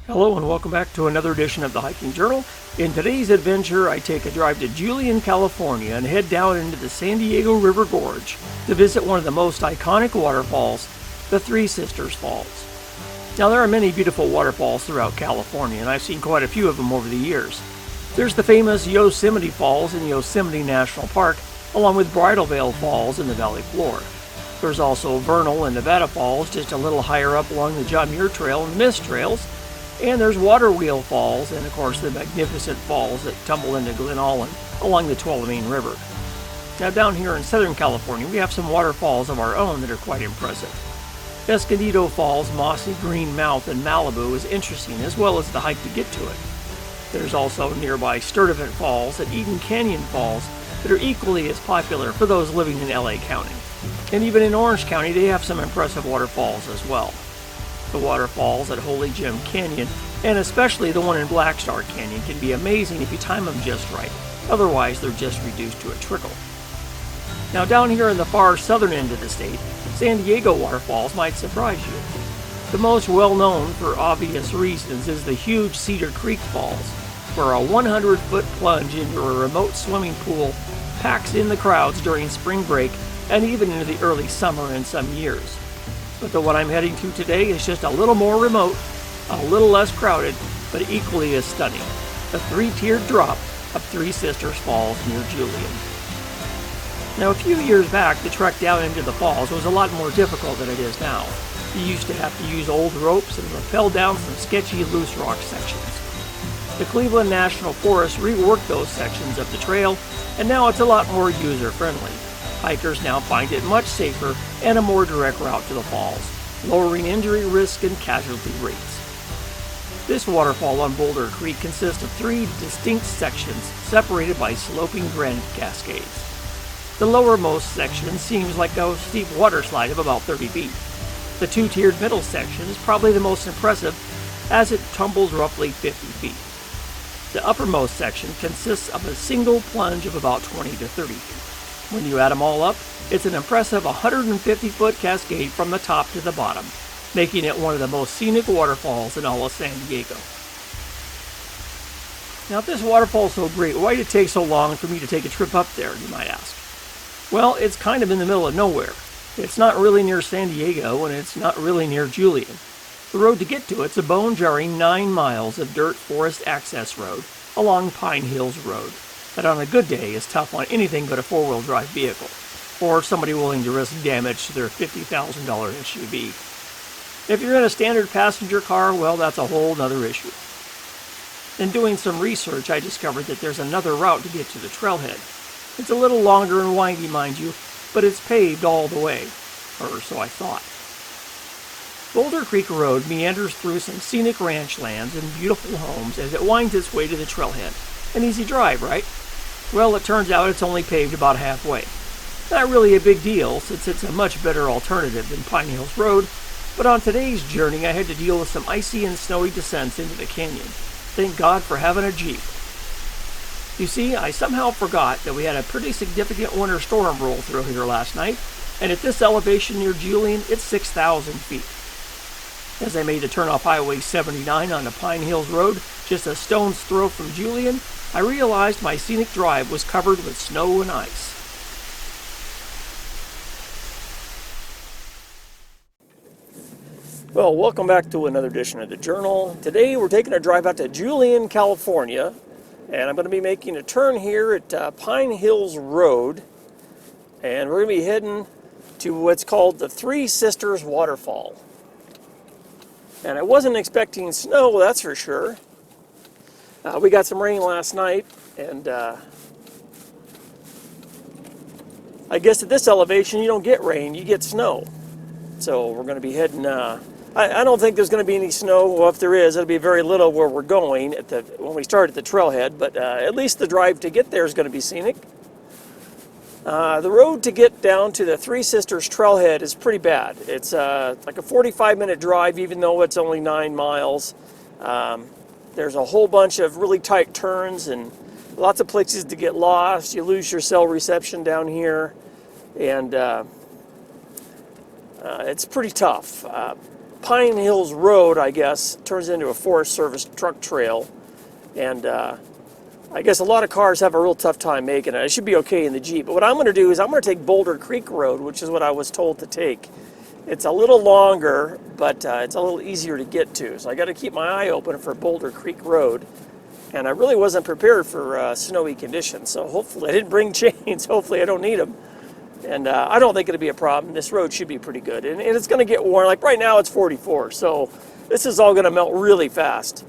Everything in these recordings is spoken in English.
Hello and welcome back to another edition of the Hiking Journal. In today's adventure, I take a drive to Julian, California and head down into the San Diego River Gorge to visit one of the most iconic waterfalls, the Three Sisters Falls. Now, there are many beautiful waterfalls throughout California, and I've seen quite a few of them over the years. There's the famous Yosemite Falls in Yosemite National Park, along with Bridal Veil Falls in the valley floor. There's also Vernal and Nevada Falls just a little higher up along the John Muir Trail and the Mist Trails. And there's Water Wheel Falls, and of course the magnificent falls that tumble into Glen Allen along the Tuolumne River. Now down here in Southern California, we have some waterfalls of our own that are quite impressive. Escondido Falls, Mossy Green Mouth in Malibu is interesting, as well as the hike to get to it. There's also nearby Sturtevant Falls and Eden Canyon Falls that are equally as popular for those living in LA County. And even in Orange County, they have some impressive waterfalls as well. The waterfalls at Holy Gem Canyon, and especially the one in Black Star Canyon, can be amazing if you time them just right. Otherwise, they're just reduced to a trickle. Now down here in the far southern end of the state, San Diego waterfalls might surprise you. The most well-known, for obvious reasons, is the huge Cedar Creek Falls, where a 100-foot plunge into a remote swimming pool packs in the crowds during spring break and even into the early summer in some years. But the one I'm heading to today is just a little more remote, a little less crowded, but equally as stunning. The three-tiered drop of Three Sisters Falls near Julian. Now, a few years back, the trek down into the falls was a lot more difficult than it is now. You used to have to use old ropes and rappel down some sketchy loose rock sections. The Cleveland National Forest reworked those sections of the trail, and now it's a lot more user-friendly. Hikers now find it much safer and a more direct route to the falls, lowering injury risk and casualty rates. This waterfall on Boulder Creek consists of three distinct sections separated by sloping granite cascades. The lowermost section seems like a steep water slide of about 30 feet. The two-tiered middle section is probably the most impressive as it tumbles roughly 50 feet. The uppermost section consists of a single plunge of about 20 to 30 feet. When you add them all up, it's an impressive 150-foot cascade from the top to the bottom, making it one of the most scenic waterfalls in all of San Diego. Now, if this waterfall's so great, why did it take so long for me to take a trip up there, you might ask? Well, it's kind of in the middle of nowhere. It's not really near San Diego, and it's not really near Julian. The road to get to it's a bone-jarring 9 miles of dirt forest access road along Pine Hills Road. That on a good day is tough on anything but a four-wheel drive vehicle, or somebody willing to risk damage to their $50,000 SUV. If you're in a standard passenger car, well, that's a whole nother issue. In doing some research, I discovered that there's another route to get to the trailhead. It's a little longer and windy, mind you, but it's paved all the way, or so I thought. Boulder Creek Road meanders through some scenic ranch lands and beautiful homes as it winds its way to the trailhead. An easy drive, right? Well, it turns out it's only paved about halfway. Not really a big deal, since it's a much better alternative than Pine Hills Road, but on today's journey I had to deal with some icy and snowy descents into the canyon. Thank God for having a Jeep. You see, I somehow forgot that we had a pretty significant winter storm roll through here last night, and at this elevation near Julian, it's 6,000 feet. As I made the turn off Highway 79 onto Pine Hills Road, just a stone's throw from Julian, I realized my scenic drive was covered with snow and ice. Well, welcome back to another edition of the Journal. Today we're taking a drive out to Julian, California, and I'm going to be making a turn here at Pine Hills Road, and we're going to be heading to what's called the Three Sisters Waterfall. And I wasn't expecting snow, that's for sure. We got some rain last night, and I guess at this elevation you don't get rain, you get snow. So we're going to be heading, I don't think there's going to be any snow. Well, if there is, it'll be very little where we're going when we start at the trailhead, but at least the drive to get there is going to be scenic. The road to get down to the Three Sisters trailhead is pretty bad. It's like a 45-minute drive, even though it's only 9 miles. There's a whole bunch of really tight turns and lots of places to get lost. You lose your cell reception down here, and it's pretty tough. Pine Hills Road, I guess, turns into a Forest Service truck trail. And I guess a lot of cars have a real tough time making it. I should be okay in the Jeep. But what I'm going to do is I'm going to take Boulder Creek Road, which is what I was told to take. It's a little longer, but it's a little easier to get to. So I got to keep my eye open for Boulder Creek Road. And I really wasn't prepared for snowy conditions. So hopefully I didn't bring chains. Hopefully I don't need them. And I don't think it'll be a problem. This road should be pretty good. And it's going to get warm. Like right now it's 44. So this is all going to melt really fast.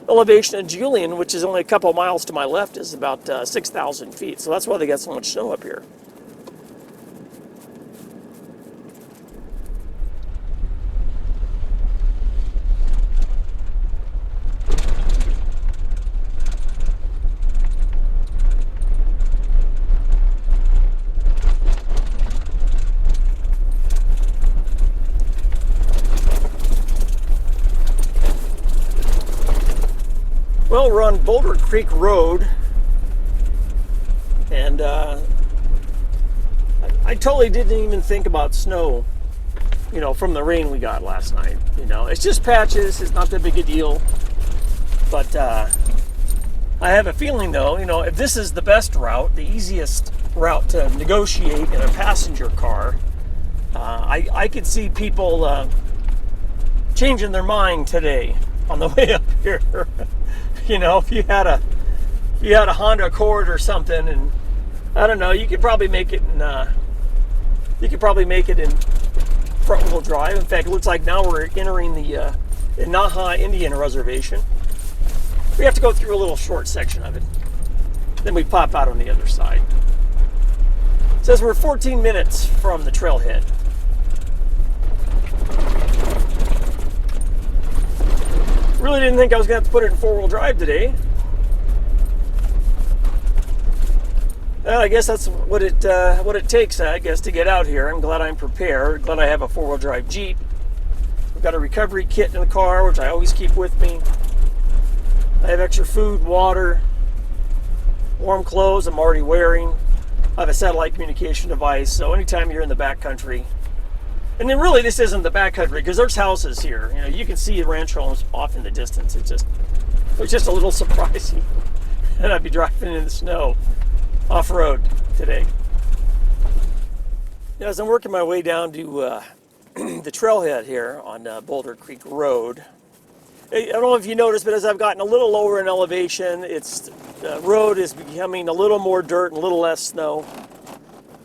Elevation of Julian, which is only a couple miles to my left, is about 6,000 feet. So that's why they got so much snow up here. Well, we're on Boulder Creek Road, and I totally didn't even think about snow, you know, from the rain we got last night. You know, it's just patches, it's not that big a deal. But I have a feeling, though, you know, if this is the best route, the easiest route to negotiate in a passenger car, I could see people changing their mind today on the way up here. You know, if you had a Honda Accord or something, and I don't know, you could probably make it in front wheel drive. In fact, it looks like now we're entering the Naha Indian Reservation. We have to go through a little short section of it. Then we pop out on the other side. It says we're 14 minutes from the trailhead. Really didn't think I was going to have to put it in four-wheel drive today. Well, I guess that's what it takes, I guess, to get out here. I'm glad I'm prepared. Glad I have a four-wheel drive Jeep. I've got a recovery kit in the car, which I always keep with me. I have extra food, water, warm clothes I'm already wearing. I have a satellite communication device, so anytime you're in the backcountry. And then really this isn't the backcountry because there's houses here. You know, you can see ranch homes off in the distance. It was just a little surprising. And I'd be driving in the snow off-road today. You know, as I'm working my way down to the trailhead here on Boulder Creek Road, I don't know if you noticed, but as I've gotten a little lower in elevation, the road is becoming a little more dirt and a little less snow,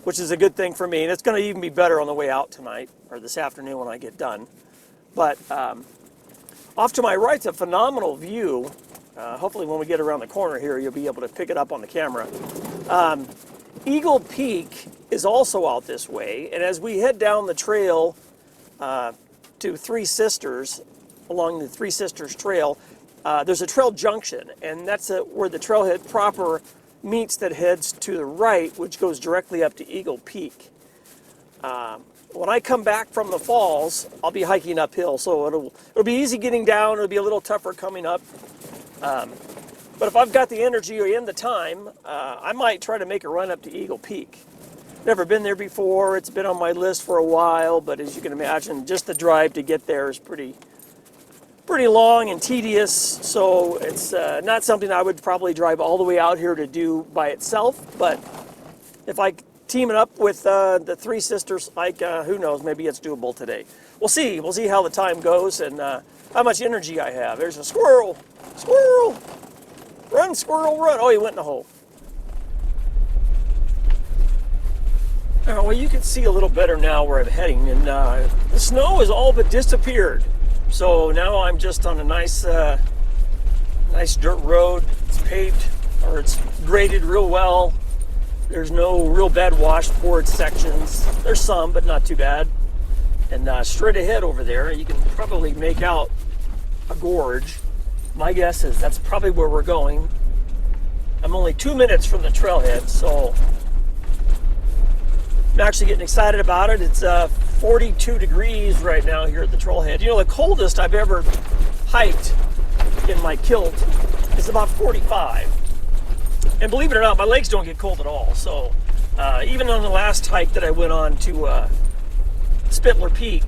which is a good thing for me. And it's going to even be better on the way out tonight, or this afternoon when I get done. But off to my right's a phenomenal view. Hopefully when we get around the corner here, you'll be able to pick it up on the camera. Eagle Peak is also out this way. And as we head down the trail to Three Sisters, along the Three Sisters Trail, there's a trail junction. And that's where the trailhead proper meets that heads to the right, which goes directly up to Eagle Peak. When I come back from the falls, I'll be hiking uphill, so it'll be easy getting down. It'll be a little tougher coming up. But if I've got the energy and the time, I might try to make a run up to Eagle Peak. Never been there before. It's been on my list for a while, but as you can imagine, just the drive to get there is pretty long and tedious, so it's not something I would probably drive all the way out here to do by itself. But if I team it up with the Three Sisters, like who knows, maybe it's doable today. We'll see how the time goes and how much energy I have. There's a squirrel. Run, squirrel, run. Oh, he went in the hole. Well, you can see a little better now where I'm heading, and the snow has all but disappeared. So now I'm just on a nice dirt road. It's paved, or it's graded real well. There's no real bad washboard sections. There's some, but not too bad. And straight ahead over there, you can probably make out a gorge. My guess is that's probably where we're going. I'm only 2 minutes from the trailhead, so I'm actually getting excited about it. It's 42 degrees right now here at the trailhead. You know, the coldest I've ever hiked in my kilt is about 45. And believe it or not, my legs don't get cold at all. So even on the last hike that I went on to Spittler Peak,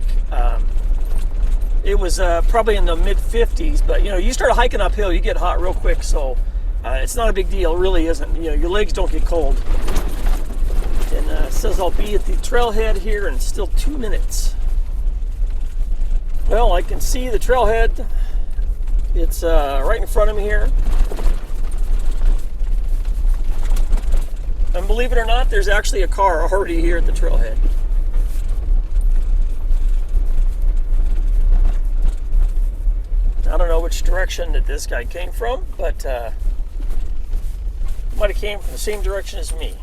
it was probably in the mid 50s, but you start hiking uphill, you get hot real quick, so it's not a big deal. It really isn't. Your legs don't get cold. And it says I'll be at the trailhead here in still 2 minutes. Well, I can see the trailhead. It's right in front of me here. And believe it or not, there's actually a car already here at the trailhead. I don't know which direction that this guy came from, but might have came from the same direction as me.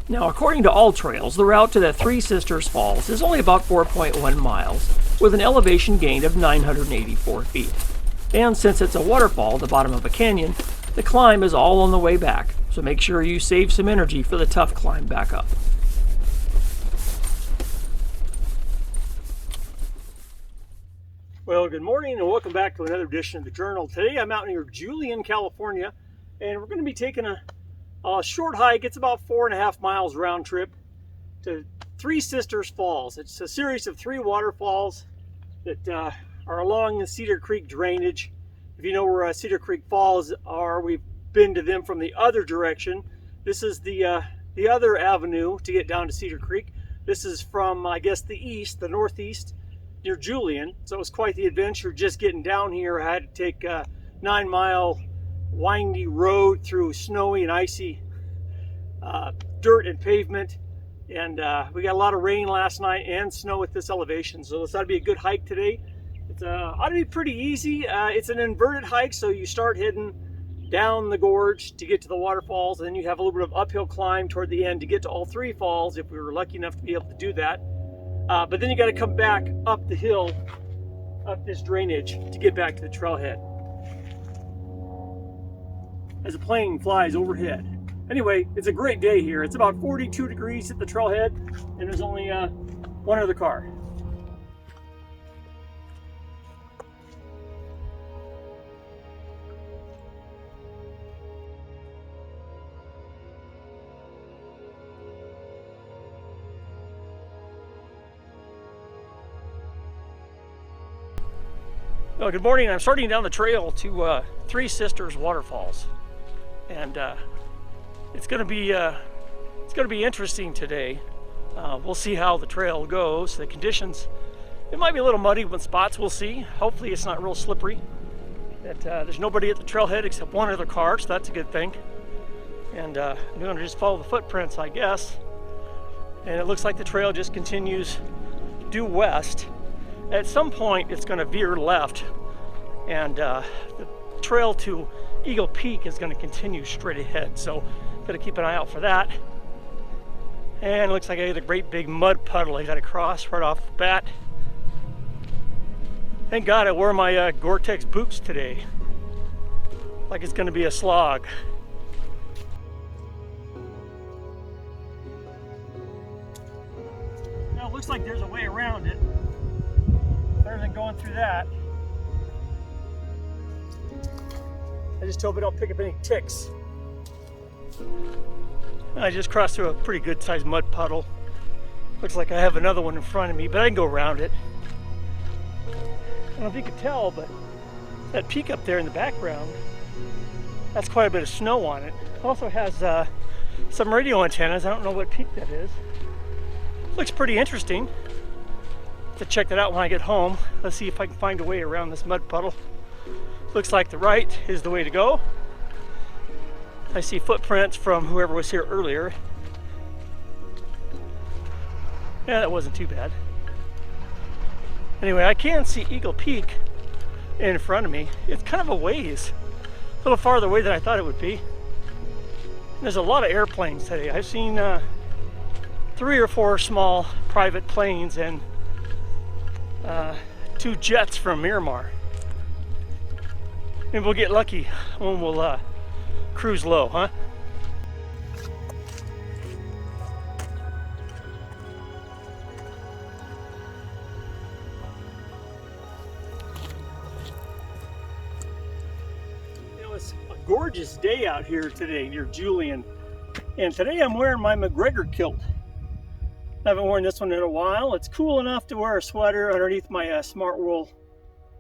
Now, according to all trails, the route to the Three Sisters Falls is only about 4.1 miles, with an elevation gain of 984 feet. And since it's a waterfall at the bottom of a canyon, the climb is all on the way back, so make sure you save some energy for the tough climb back up. Well, good morning and welcome back to another edition of the Journal. Today I'm out near Julian, California, and we're going to be taking a short hike. It's about 4.5 miles round trip to Three Sisters Falls. It's a series of 3 waterfalls that are along the Cedar Creek drainage. If you know where Cedar Creek Falls are, we've been to them from the other direction. This is the other avenue to get down to Cedar Creek. This is from, I guess, the east, the northeast, near Julian. So it was quite the adventure just getting down here. I had to take a 9-mile windy road through snowy and icy dirt and pavement, and we got a lot of rain last night and snow at this elevation, so this ought to be a good hike today. It ought to be pretty easy. It's an inverted hike, so you start heading down the gorge to get to the waterfalls, and then you have a little bit of uphill climb toward the end to get to all 3 falls if we were lucky enough to be able to do that. But then you got to come back up the hill, up this drainage to get back to the trailhead as a plane flies overhead. Anyway, it's a great day here. It's about 42 degrees at the trailhead, and there's only one other car. Well, good morning. I'm starting down the trail to Three Sisters Waterfalls, and it's going to be interesting today. We'll see how the trail goes. The conditions, it might be a little muddy with spots. We'll see. Hopefully, it's not real slippery. There's nobody at the trailhead except one other car, so that's a good thing. And I'm going to just follow the footprints, I guess. And it looks like the trail just continues due west. At some point, it's going to veer left, and the trail to Eagle Peak is going to continue straight ahead. So, got to keep an eye out for that. And it looks like I got a great big mud puddle I got to cross right off the bat. Thank God I wore my Gore-Tex boots today. Like it's going to be a slog. Now it looks like there's a way around it. Better than going through that. I just hope I don't pick up any ticks. I just crossed through a pretty good sized mud puddle. Looks like I have another one in front of me, but I can go around it. I don't know if you could tell, but that peak up there in the background, that's quite a bit of snow on it. It also has some radio antennas. I don't know what peak that is. Looks pretty interesting. To check that out when I get home. Let's see if I can find a way around this mud puddle. Looks like the right is the way to go. I see footprints from whoever was here earlier. Yeah, that wasn't too bad. Anyway, I can see Eagle Peak in front of me. It's kind of a ways, a little farther away than I thought it would be. There's a lot of airplanes today. I've seen 3 or 4 small private planes and 2 jets from Miramar. Maybe we'll get lucky when we'll cruise low, huh? It's gorgeous day out here today near Julian. And today I'm wearing my McGregor kilt. I haven't worn this one in a while. It's cool enough to wear a sweater underneath my Smart Wool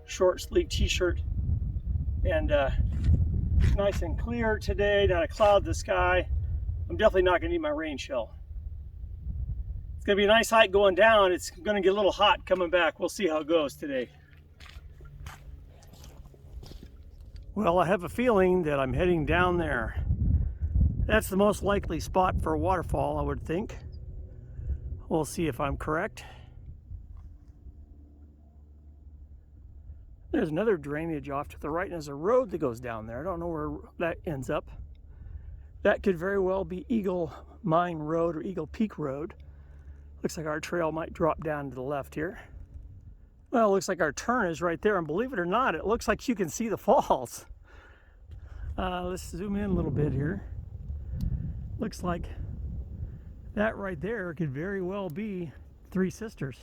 short sleeve t-shirt. And nice and clear today, not a cloud in the sky. I'm definitely not going to need my rain shell. It's going to be a nice hike going down. It's going to get a little hot coming back. We'll see how it goes today. Well, I have a feeling that I'm heading down there. That's the most likely spot for a waterfall, I would think. We'll see if I'm correct. There's another drainage off to the right, and there's a road that goes down there. I don't know where that ends up. That could very well be Eagle Mine Road or Eagle Peak Road. Looks like our trail might drop down to the left here. Well, it looks like our turn is right there, and believe it or not, it looks like you can see the falls. Let's zoom in a little bit here. Looks like that right there could very well be Three Sisters.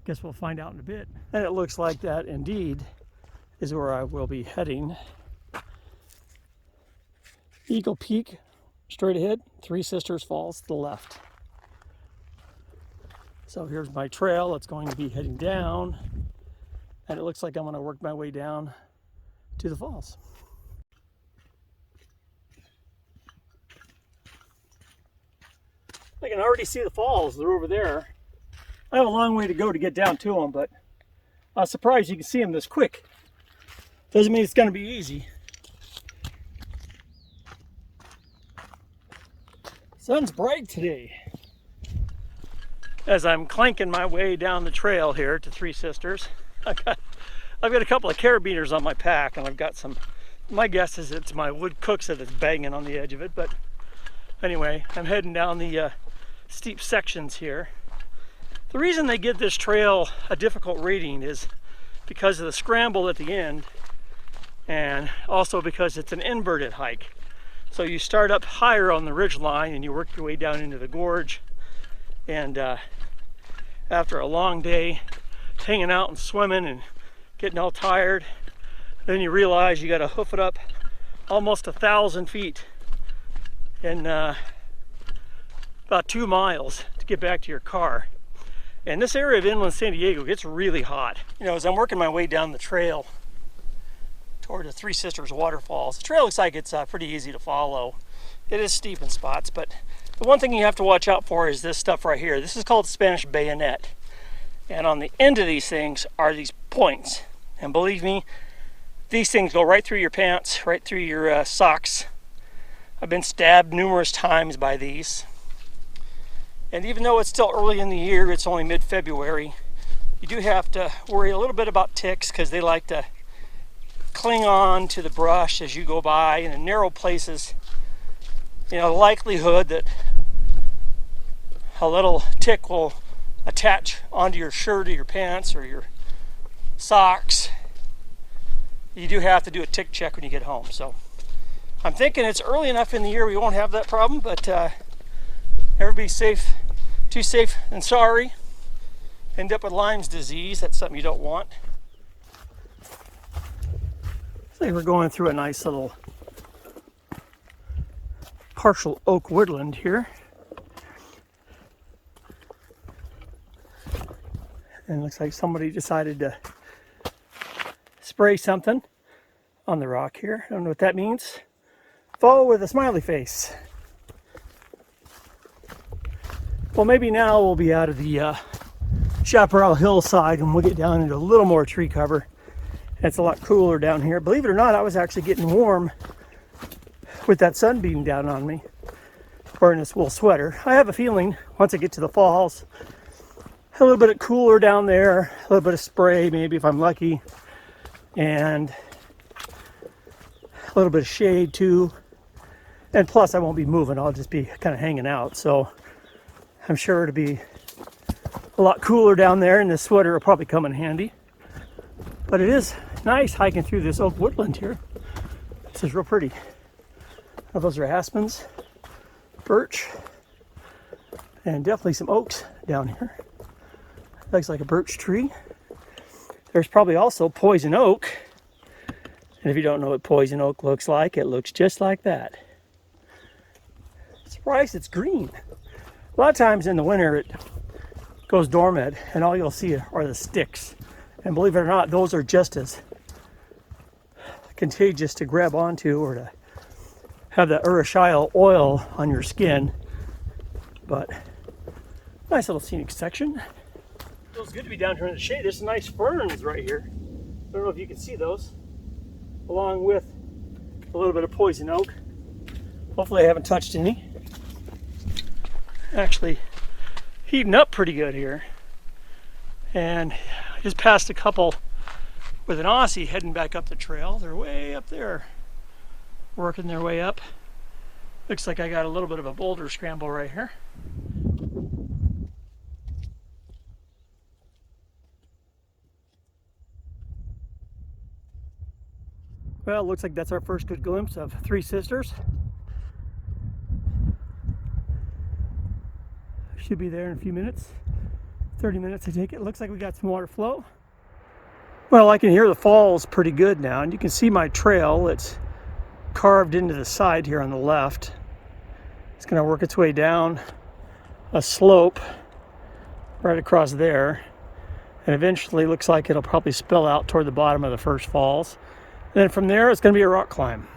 Guess we'll find out in a bit. And it looks like that indeed is where I will be heading. Eagle Peak straight ahead, Three Sisters Falls to the left. So here's my trail. It's going to be heading down, and it looks like I'm going to work my way down to the falls. I can already see the falls. They're over there. I have a long way to go to get down to them, but I was surprised you can see them this quick. Doesn't mean it's going to be easy. Sun's bright today. As I'm clanking my way down the trail here to Three Sisters, I've got a couple of carabiners on my pack, and I've got some, my guess is it's my wood cooksa that's banging on the edge of it, but anyway, I'm heading down the steep sections here. The reason they give this trail a difficult rating is because of the scramble at the end, and also because it's an inverted hike. So you start up higher on the ridge line and you work your way down into the gorge, and after a long day hanging out and swimming and getting all tired, then you realize you got to hoof it up almost 1,000 feet in about 2 miles to get back to your car. And this area of inland San Diego gets really hot. You know, as I'm working my way down the trail toward the Three Sisters waterfalls, the trail looks like it's pretty easy to follow. It is steep in spots, but the one thing you have to watch out for is this stuff right here. This is called Spanish bayonet. And on the end of these things are these points. And believe me, these things go right through your pants, right through your socks. I've been stabbed numerous times by these. And even though it's still early in the year, it's only mid-February, you do have to worry a little bit about ticks, because they like to cling on to the brush as you go by, and in narrow places, you know, the likelihood that a little tick will attach onto your shirt or your pants or your socks. You do have to do a tick check when you get home. So I'm thinking it's early enough in the year we won't have that problem, but everybody's safe, too safe and sorry. End up with Lyme's disease. That's something you don't want. So we're going through a nice little partial oak woodland here. And it looks like somebody decided to spray something on the rock here. I don't know what that means. Follow with a smiley face. Well, maybe now we'll be out of the Chaparral hillside and we'll get down into a little more tree cover. It's a lot cooler down here. Believe it or not, I was actually getting warm with that sun beating down on me, wearing this wool sweater. I have a feeling once I get to the falls, a little bit of cooler down there, a little bit of spray maybe if I'm lucky, and a little bit of shade too. And plus I won't be moving, I'll just be kind of hanging out. So I'm sure it'll be a lot cooler down there, and this sweater will probably come in handy. But it is nice hiking through this oak woodland here. This is real pretty. Oh, those are aspens, birch, and definitely some oaks down here. Looks like a birch tree. There's probably also poison oak And if you don't know what poison oak looks like, it looks just like that. Surprised it's green. A lot of times in the winter it goes dormant and all you'll see are the sticks. And believe it or not, those are just as contagious to grab onto or to have the urushiol oil on your skin. But nice little scenic section. It feels good to be down here in the shade. There's some nice ferns right here. I don't know if you can see those, along with a little bit of poison oak. Hopefully I haven't touched any. Actually heating up pretty good here. And I just passed a couple with an Aussie heading back up the trail. They're way up there, working their way up. Looks like I got a little bit of a boulder scramble right here. Well, it looks like that's our first good glimpse of Three Sisters. Should be there in a few minutes. 30 minutes I take it. Looks like we got some water flow. Well, I can hear the falls pretty good now, and you can see my trail. It's carved into the side here on the left. It's going to work its way down a slope right across there, and eventually looks like it'll probably spill out toward the bottom of the first falls. And then from there it's going to be a rock climb.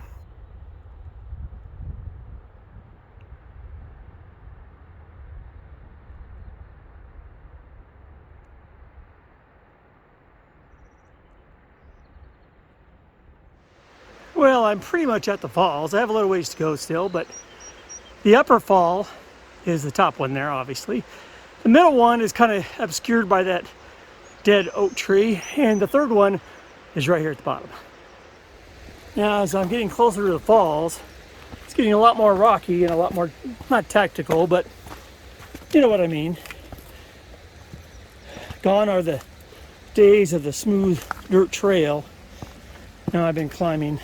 Well, I'm pretty much at the falls. I have a little ways to go still, but the upper fall is the top one there, obviously. The middle one is kind of obscured by that dead oak tree, and the third one is right here at the bottom. Now, as I'm getting closer to the falls, it's getting a lot more rocky and a lot more, not tactical, but you know what I mean. Gone are the days of the smooth dirt trail. Now I've been climbing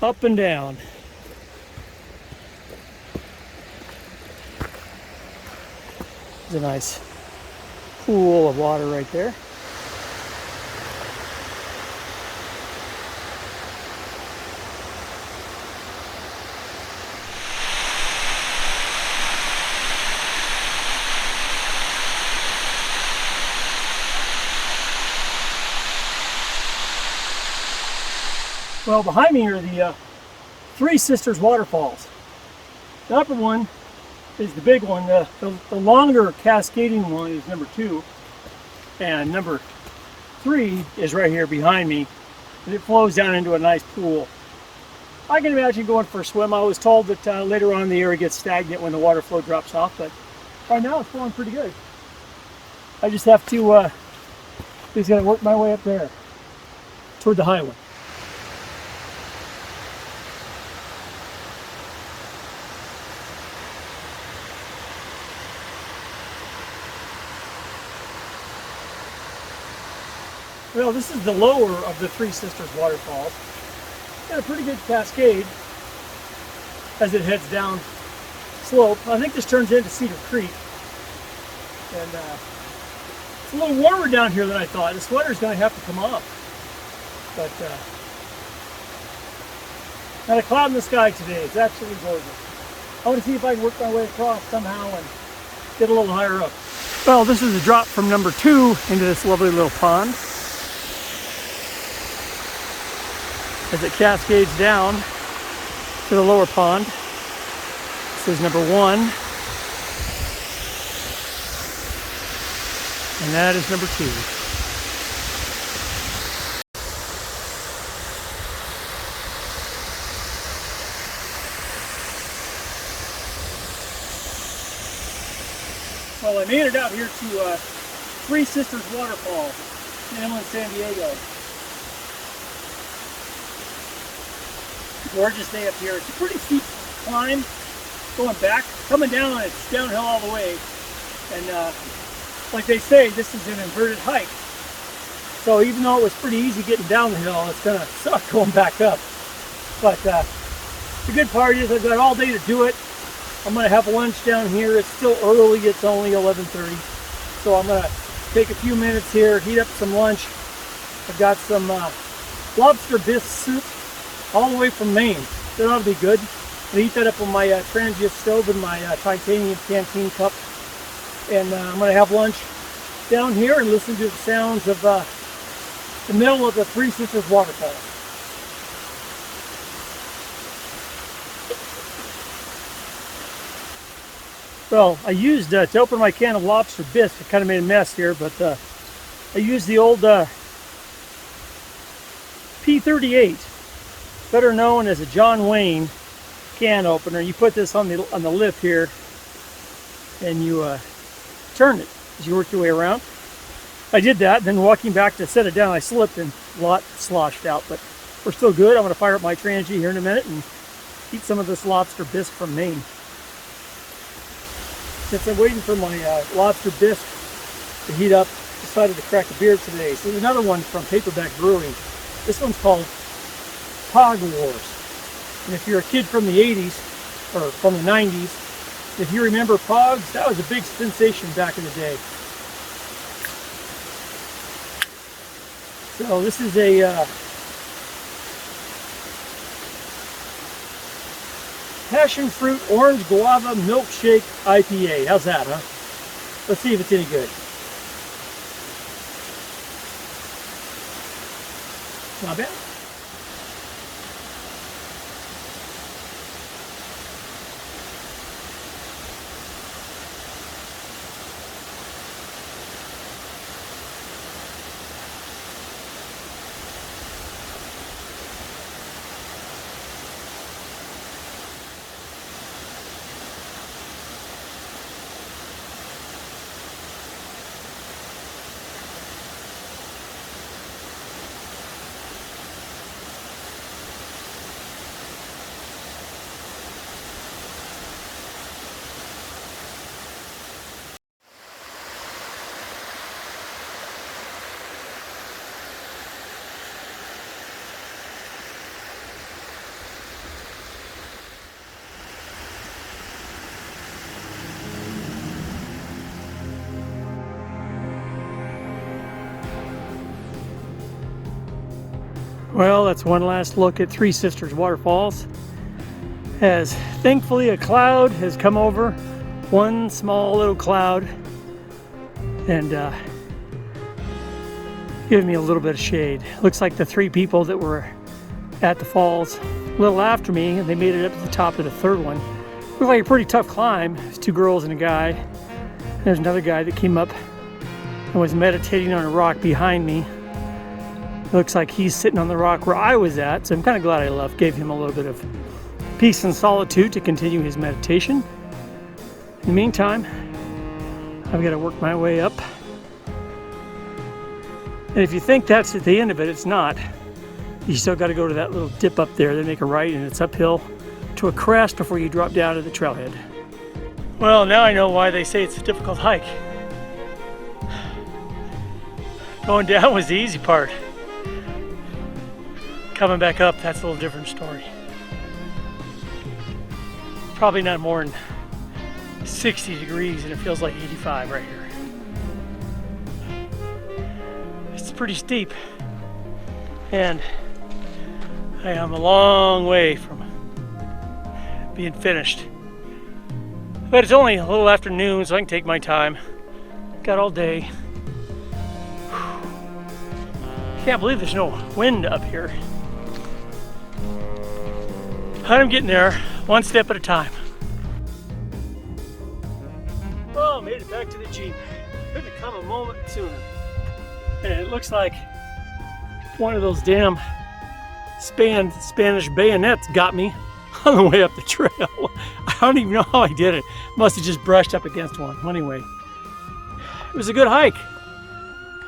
up and down. There's a nice pool of water right there. Well, behind me are the Three Sisters waterfalls. The upper one is the big one. The longer cascading one is number 2. And number 3 is right here behind me. And it flows down into a nice pool. I can imagine going for a swim. I was told that later on in the year it gets stagnant when the water flow drops off. But right now it's flowing pretty good. I just have to just gotta work my way up there toward the highway. Well, this is the lower of the Three Sisters waterfalls. Got a pretty good cascade as it heads down slope. I think this turns into Cedar Creek. And it's a little warmer down here than I thought. The sweater's going to have to come off. But not a cloud in the sky today. It's absolutely gorgeous. I want to see if I can work my way across somehow and get a little higher up. Well, this is a drop from number 2 into this lovely little pond. As it cascades down to the lower pond. This is number 1. And that is number 2. Well, I made it out here to Three Sisters Waterfall in inland San Diego. Gorgeous day up here. It's a pretty steep climb going back. Coming down, it's downhill all the way. And like they say, this is an inverted hike. So even though it was pretty easy getting down the hill, it's going to suck going back up. But the good part is I've got all day to do it. I'm going to have lunch down here. It's still early. It's only 11:30. So I'm going to take a few minutes here, heat up some lunch. I've got some lobster bisque soup all the way from Maine. That ought to be good. I'm gonna heat that up on my transient stove in my titanium canteen cup. And I'm gonna have lunch down here and listen to the sounds of the middle of the Three Sisters waterfall. Well, I used, to open my can of lobster bisque, I kind of made a mess here, but I used the old P38, better known as a John Wayne can opener. You put this on the lip here, and you turn it as you work your way around. I did that, then walking back to set it down, I slipped and a lot sloshed out, but we're still good. I'm going to fire up my Transgie here in a minute and eat some of this lobster bisque from Maine. Since I'm waiting for my lobster bisque to heat up, decided to crack a beer today. So there's another one from Paperback Brewing. This one's called Pog Wars. And if you're a kid from the 80s, or from the 90s, if you remember Pogs, that was a big sensation back in the day. So this is a passion fruit orange guava milkshake IPA. How's that, huh? Let's see if it's any good. Not bad. Well, that's one last look at Three Sisters waterfalls, as thankfully a cloud has come over, one small little cloud, and giving me a little bit of shade. Looks like the three people that were at the falls a little after me, and they made it up to the top of the third one. Looked like a pretty tough climb. There's two girls and a guy. And there's another guy that came up and was meditating on a rock behind me. Looks like he's sitting on the rock where I was at, so I'm kind of glad I left. Gave him a little bit of peace and solitude to continue his meditation. In the meantime, I've got to work my way up. And if you think that's at the end of it, it's not. You still got to go to that little dip up there, then make a right, and it's uphill to a crest before you drop down to the trailhead. Well, now I know why they say it's a difficult hike. Going down was the easy part. Coming back up, that's a little different story. Probably not more than 60 degrees and it feels like 85 right here. It's pretty steep and I am a long way from being finished. But it's only a little afternoon, so I can take my time. Got all day. Can't believe there's no wind up here. But I'm getting there, one step at a time. Oh, made it back to the Jeep. Couldn't have come a moment sooner. And it looks like one of those damn Spanish bayonets got me on the way up the trail. I don't even know how I did it. Must have just brushed up against one. Anyway, it was a good hike.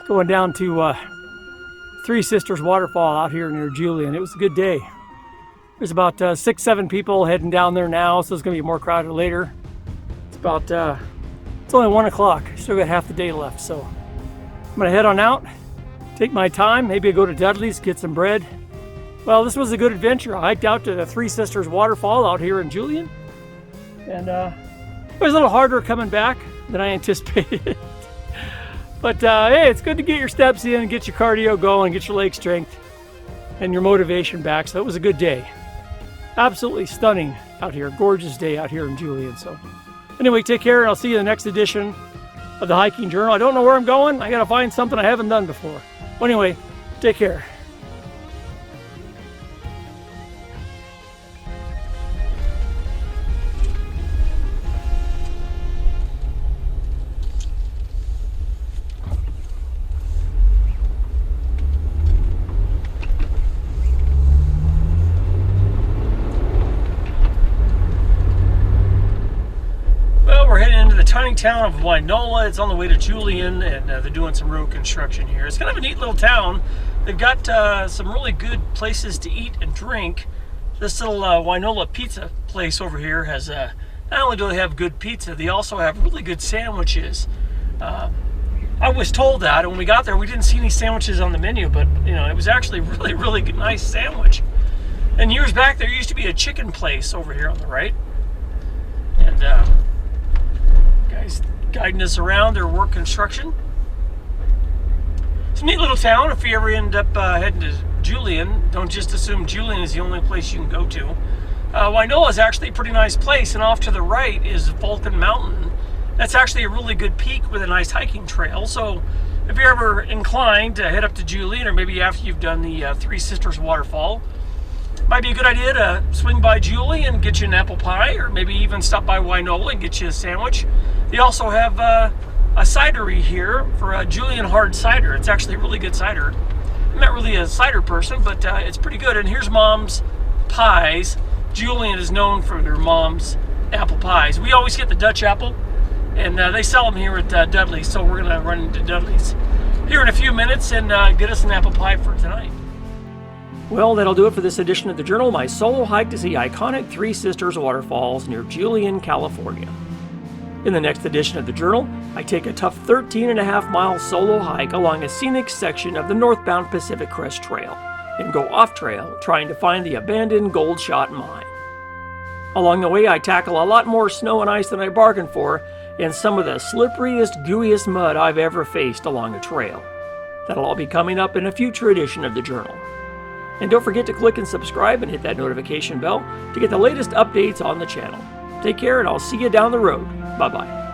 Going down to Three Sisters waterfall out here near Julian. It was a good day. There's about 6-7 people heading down there now, so it's gonna be more crowded later. It's about, it's only 1 o'clock. Still got half the day left, so I'm gonna head on out, take my time, maybe I go to Dudley's, get some bread. Well, this was a good adventure. I hiked out to the Three Sisters waterfall out here in Julian, and it was a little harder coming back than I anticipated. But hey, it's good to get your steps in, get your cardio going, get your leg strength. and your motivation back. So it was a good day. Absolutely stunning out here. Gorgeous day out here in Julian. So anyway, take care, and I'll see you in the next edition of the Hiking Journal. I don't know where I'm going. I got to find something I haven't done before. Well, anyway, take care. We're heading into the tiny town of Wainola. It's on the way to Julian, and they're doing some road construction here. It's kind of a neat little town. They've got some really good places to eat and drink. This little Wainola pizza place over here has, not only do they have good pizza, they also have really good sandwiches. I was told that, and when we got there, we didn't see any sandwiches on the menu, but you know, it was actually really good, nice sandwich. And years back, there used to be a chicken place over here on the right. And guys guiding us around their work construction. It's a neat little town. If you ever end up heading to Julian, don't just assume Julian is the only place you can go to. Wainola is actually a pretty nice place, and off to the right is Vulcan Mountain. That's actually a really good peak with a nice hiking trail. So if you're ever inclined to head up to Julian, or maybe after you've done the Three Sisters waterfall, might be a good idea to swing by Julian and get you an apple pie, or maybe even stop by Wainola and get you a sandwich. They also have a cidery here for a Julian hard cider. It's actually a really good cider. I'm not really a cider person, but it's pretty good. And here's Mom's pies. Julian is known for their Mom's apple pies. We always get the Dutch apple, and they sell them here at Dudley's, so we're going to run into Dudley's here in a few minutes and get us an apple pie for tonight. Well, that'll do it for this edition of the Journal, my solo hike to see iconic Three Sisters waterfalls near Julian, California. In the next edition of the Journal, I take a tough 13.5-mile solo hike along a scenic section of the northbound Pacific Crest Trail and go off-trail trying to find the abandoned Gold Shot Mine. Along the way, I tackle a lot more snow and ice than I bargained for and some of the slipperiest, gooeyest mud I've ever faced along a trail. That'll all be coming up in a future edition of the Journal. And don't forget to click and subscribe and hit that notification bell to get the latest updates on the channel. Take care, and I'll see you down the road. Bye-bye.